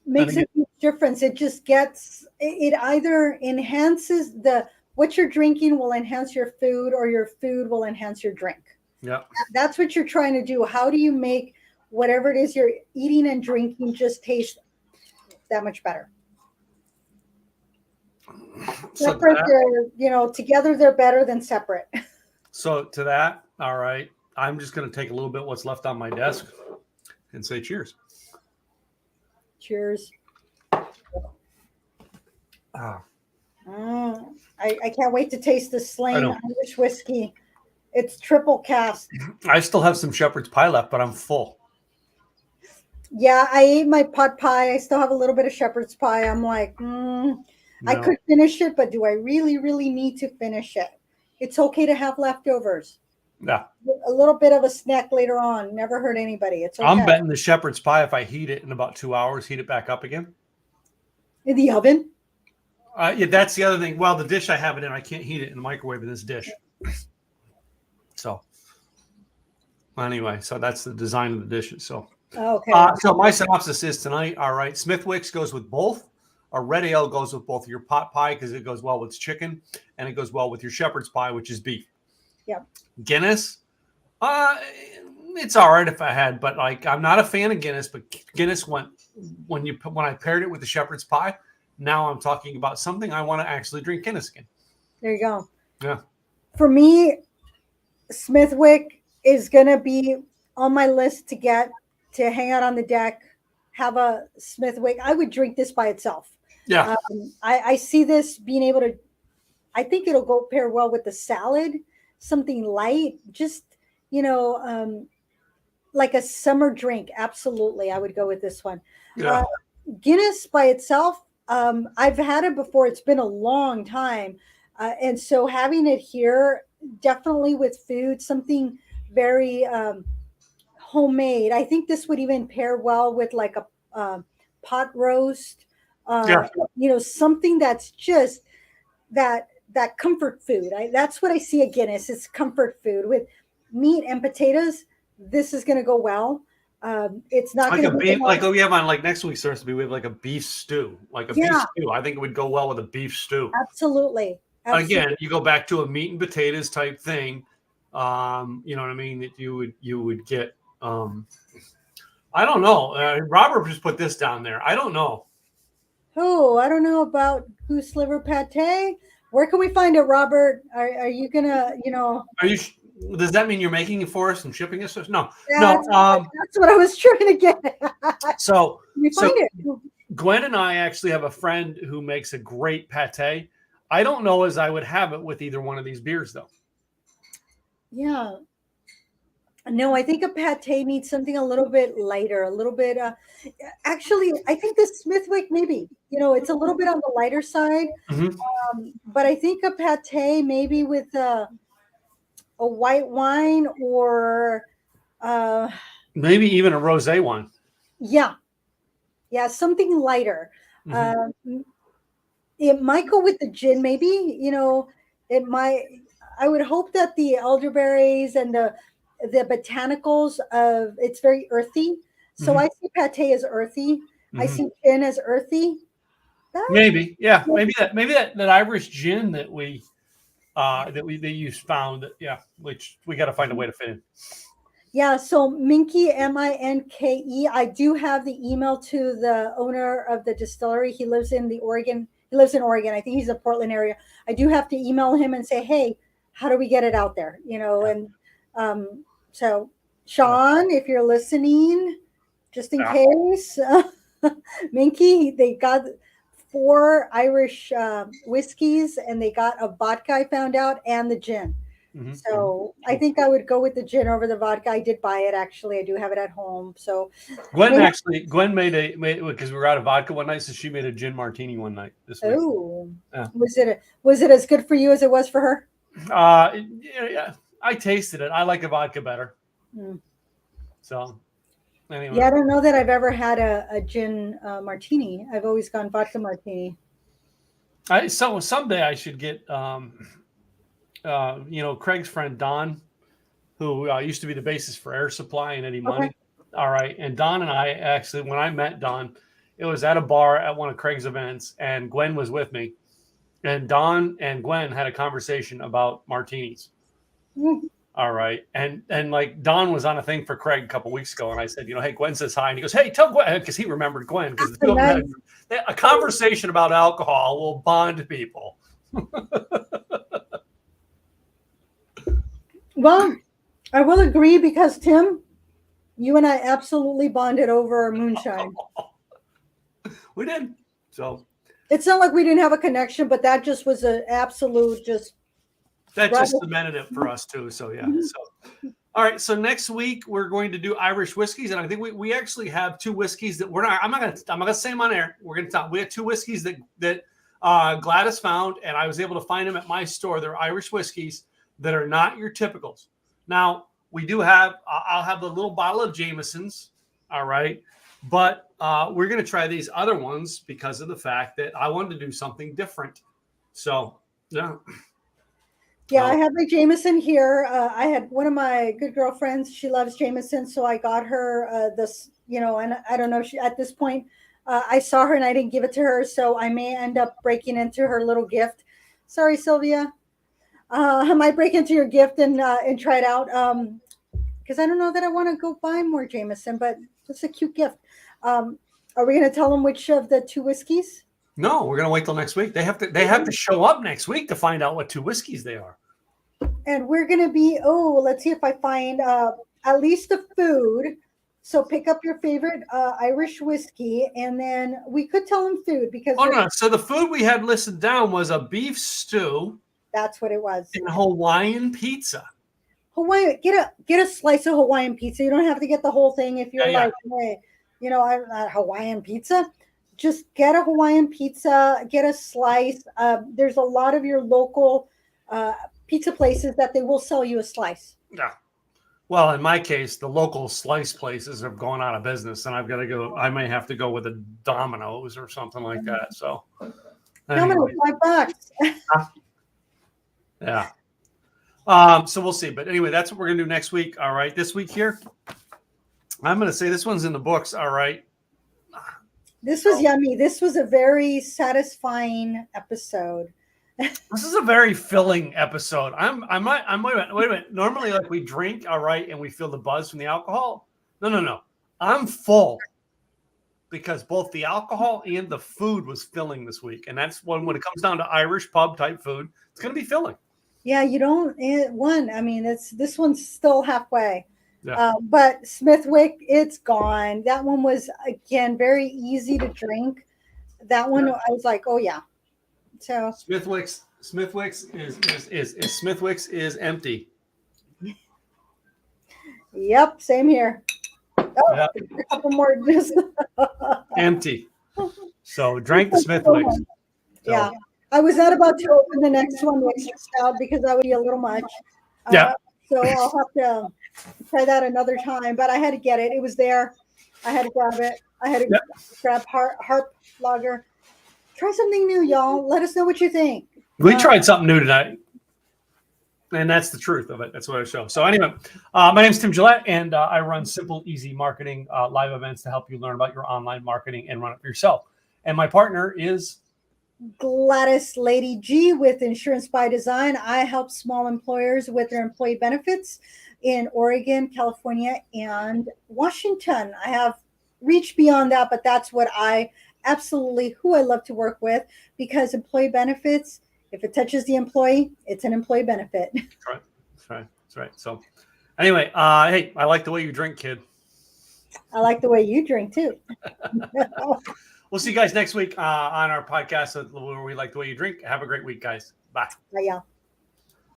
Speaker 2: Makes a huge difference. It just it either enhances what you're drinking will enhance your food, or your food will enhance your drink.
Speaker 1: Yeah.
Speaker 2: That's what you're trying to do. How do you make whatever it is you're eating and drinking just taste that much better?
Speaker 1: So
Speaker 2: separate, together they're better than separate.
Speaker 1: So to that, all right, I'm just going to take a little bit what's left on my desk and say cheers.
Speaker 2: Cheers. I can't wait to taste the Slain Irish whiskey. It's triple cast.
Speaker 1: I still have some shepherd's pie left, but I'm full.
Speaker 2: Yeah, I ate my pot pie. I still have a little bit of shepherd's pie. I'm like, no. I could finish it, but do I really, really need to finish it? It's okay to have leftovers.
Speaker 1: Yeah.
Speaker 2: A little bit of a snack later on. Never hurt anybody. It's okay.
Speaker 1: I'm betting the shepherd's pie, if I heat it in about 2 hours, heat it back up again.
Speaker 2: In the oven?
Speaker 1: Yeah, that's the other thing. Well, the dish I have it in, I can't heat it in the microwave in this dish. So anyway, so that's the design of the dishes. So
Speaker 2: okay.
Speaker 1: So my synopsis is tonight, all right, Smithwick's goes with both. A red ale goes with both your pot pie because it goes well with chicken, and it goes well with your shepherd's pie, which is beef.
Speaker 2: Yeah.
Speaker 1: Guinness, it's all right if I had, but like I'm not a fan of Guinness. But Guinness when I paired it with the shepherd's pie. Now I'm talking about something I want to actually drink Guinness again.
Speaker 2: There you go.
Speaker 1: Yeah.
Speaker 2: For me, Smithwick is gonna be on my list to hang out on the deck, have a Smithwick. I would drink this by itself.
Speaker 1: Yeah.
Speaker 2: I see this being able to, I think it'll go pair well with the salad, something light, just, like a summer drink. Absolutely. I would go with this one.
Speaker 1: Yeah.
Speaker 2: Guinness by itself, I've had it before. It's been a long time. And so having it here, definitely with food, something very homemade. I think this would even pair well with like a pot roast. Something that's just that comfort food. That's what I see at Guinness. It's comfort food with meat and potatoes. This is going to go well. It's not
Speaker 1: like
Speaker 2: going
Speaker 1: a beef, like we have on like next week's recipe. We have like a beef stew, beef stew. I think it would go well with a beef stew.
Speaker 2: Absolutely.
Speaker 1: Again, you go back to a meat and potatoes type thing. You know what I mean? That you would get. I don't know. Robert just put this down there. I don't know.
Speaker 2: Oh, I don't know about goose liver pate. Where can we find it, Robert? Are you gonna,
Speaker 1: Are you? Does that mean you're making it for us and shipping us? No, no.
Speaker 2: that's, that's what I was trying to get at.
Speaker 1: So
Speaker 2: Can we find it?
Speaker 1: Gwen and I actually have a friend who makes a great pate. I don't know as I would have it with either one of these beers, though.
Speaker 2: Yeah. No, I think a pate needs something a little bit lighter, a little bit. Actually, I think the Smithwick maybe. It's a little bit on the lighter side, but I think a pate maybe with a white wine or
Speaker 1: maybe even a rosé one.
Speaker 2: Yeah, something lighter. It might go with the gin, maybe. It might. I would hope that the elderberries and the botanicals of it's very earthy. So I see pate as earthy. I see gin as earthy.
Speaker 1: Maybe, yeah, maybe that Irish gin that you found, which we got to find a way to fit in.
Speaker 2: Yeah, so Minke, Minke. I do have the email to the owner of the distillery. He lives in Oregon. I think he's in the Portland area. I do have to email him and say, hey, how do we get it out there? And so Sean, if you're listening, just in case, Minke, they got 4 Irish whiskeys and they got a vodka, I found out, and the gin. So I think I would go with the gin over the vodka. I did buy it, actually. I do have it at home. So
Speaker 1: Gwen made because we were out of vodka one night, so she made a gin martini one night this week.
Speaker 2: Oh, yeah. Was it as good for you as it was for her?
Speaker 1: Yeah, I tasted it. I like a vodka better. So anyway.
Speaker 2: Yeah, I don't know that I've ever had a gin martini. I've always gone vodka martini.
Speaker 1: So someday I should get Craig's friend Don, who used to be the bassist for Air Supply and Eddie Money. All right. And Don and I actually, when I met Don, it was at a bar at one of Craig's events, and Gwen was with me. And Don and Gwen had a conversation about martinis. All right. And like Don was on a thing for Craig a couple weeks ago, and I said, hey, Gwen says hi. And he goes, hey, tell Gwen, because he remembered Gwen, because the two of them had a conversation about alcohol will bond people.
Speaker 2: Well, I will agree, because Tim, you and I absolutely bonded over moonshine.
Speaker 1: We did. So
Speaker 2: it's not like we didn't have a connection, but that just was an absolute
Speaker 1: that just cemented it for us too. So yeah. So all right. So next week we're going to do Irish whiskeys, and I think we actually have 2 whiskeys that I'm not gonna say them on air. We're gonna talk. We have 2 whiskeys that Gladys found, and I was able to find them at my store. They're Irish whiskeys that are not your typicals. Now, we do have, I'll have the little bottle of Jameson's, all right? But we're going to try these other ones because of the fact that I wanted to do something different. So, yeah.
Speaker 2: Yeah, I have my Jameson here. I had one of my good girlfriends. She loves Jameson, so I got her this, and I don't know if at this point, I saw her and I didn't give it to her, so I may end up breaking into her little gift. Sorry, Sylvia. I might break into your gift and try it out, because I don't know that I want to go buy more Jameson, but it's a cute gift. Are we going to tell them which of the 2 whiskeys?
Speaker 1: No, we're going to wait till next week. They have to show up next week to find out what 2 whiskeys they are.
Speaker 2: And we're going to be, let's see if I find at least the food. So pick up your favorite Irish whiskey, and then we could tell them food, because
Speaker 1: no. So the food we had listed down was a beef stew.
Speaker 2: That's what it was.
Speaker 1: And Hawaiian pizza.
Speaker 2: Hawaiian, get a slice of Hawaiian pizza. You don't have to get the whole thing if you're like, hey, Hawaiian pizza. Just get a Hawaiian pizza, get a slice. There's a lot of your local pizza places that they will sell you a slice.
Speaker 1: Yeah. Well, in my case, the local slice places have gone out of business, and I've got to go. I may have to go with a Domino's or something like that. So,
Speaker 2: Domino's, $5.
Speaker 1: Yeah. So we'll see. But anyway, that's what we're going to do next week. All right. This week here, I'm going to say this one's in the books. All right.
Speaker 2: This was yummy. This was a very satisfying episode.
Speaker 1: This is a very filling episode. I'm wait a minute. Normally, like, we drink, all right, and we feel the buzz from the alcohol. No. I'm full because both the alcohol and the food was filling this week. And that's when it comes down to Irish pub type food, it's going to be filling.
Speaker 2: Yeah, you don't I mean, this one's still halfway.
Speaker 1: Yeah.
Speaker 2: But Smithwick, it's gone. That one was, again, very easy to drink. That one,
Speaker 1: Yeah.
Speaker 2: I was like, oh yeah. So
Speaker 1: Smithwick's is empty.
Speaker 2: Yep, same here. Oh,
Speaker 1: Yeah.
Speaker 2: a couple more.
Speaker 1: Empty. So drank the Smithwick's. So,
Speaker 2: yeah, I was not about to open the next one, the extra stout, because that would be a little much.
Speaker 1: Yeah.
Speaker 2: So I'll have to try that another time. But I had to get it. It was there. I had to grab it. I had to grab Harp Lager. Try something new, y'all. Let us know what you think.
Speaker 1: We tried something new tonight. And that's the truth of it. That's what I show. So anyway, my name's Tim Gillette, and I run Simple Easy Marketing live events to help you learn about your online marketing and run it for yourself. And my partner is
Speaker 2: Gladys Lady G with Insurance by Design. I help small employers with their employee benefits in Oregon, California, and Washington. I have reached beyond that, but that's what who I love to work with, because employee benefits, if it touches the employee, it's an employee benefit.
Speaker 1: That's right. So anyway, hey, I like the way you drink, kid.
Speaker 2: I like the way you drink too.
Speaker 1: We'll see you guys next week on our podcast where we like the way you drink. Have a great week, guys. Bye.
Speaker 2: Bye, y'all.